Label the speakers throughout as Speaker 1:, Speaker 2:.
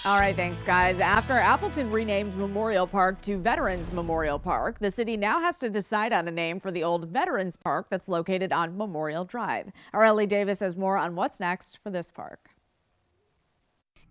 Speaker 1: All right, thanks, guys. After Appleton renamed Memorial Park to Veterans Memorial Park, the city now has to decide on a name for the old Veterans Park that's located on Memorial Drive. Our Ellie Davis has more on what's next for this park.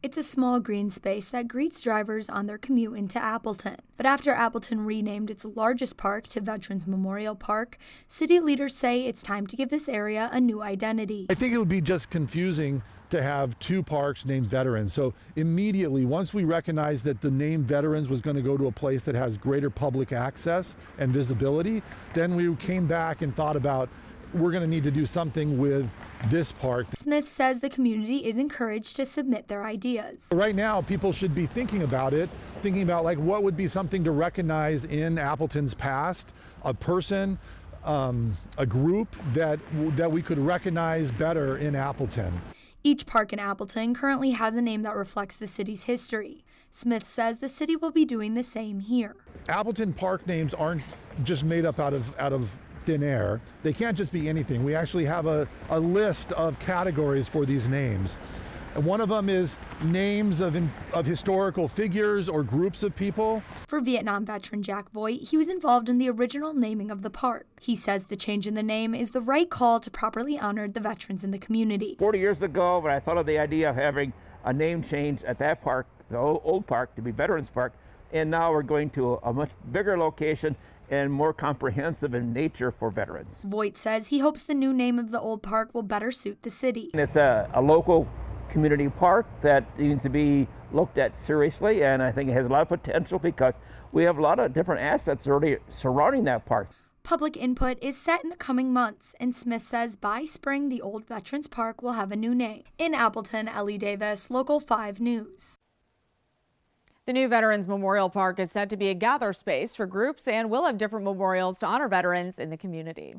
Speaker 2: It's a small green space that greets drivers on their commute into Appleton. But after Appleton renamed its largest park to Veterans Memorial Park, city leaders say it's time to give this area a new identity.
Speaker 3: I think it would be just confusing to have two parks named Veterans. So immediately, once we recognized that the name Veterans was going to go to a place that has greater public access and visibility, then we came back and thought about we're going to need to do something with this park.
Speaker 2: Smith says the community is encouraged to submit their ideas.
Speaker 3: Right now, people should be thinking about like what would be something to recognize in Appleton's past, a person, a group that we could recognize better in Appleton.
Speaker 2: Each park in Appleton currently has a name that reflects the city's history. Smith says the city will be doing the same here.
Speaker 3: Appleton park names aren't just made up out of thin air. They can't just be anything. We actually have a list of categories for these names. And one of them is names of historical figures or groups of people.
Speaker 2: For Vietnam veteran Jack Voigt, he was involved in the original naming of the park. He says the change in the name is the right call to properly honor the veterans in the community.
Speaker 4: 40 years ago, when I thought of the idea of having a name change at that park, the old park, to be Veterans Park, and now we're going to a much bigger location and more comprehensive in nature for veterans.
Speaker 2: Voigt says he hopes the new name of the old park will better suit the city.
Speaker 4: It's a local community park that needs to be looked at seriously, and I think it has a lot of potential because we have a lot of different assets already surrounding that park.
Speaker 2: Public input is set in the coming months, and Smith says by spring the old Veterans Park will have a new name. In Appleton, Ellie Davis, Local 5 News.
Speaker 1: The new Veterans Memorial Park is set to be a gather space for groups and will have different memorials to honor veterans in the community.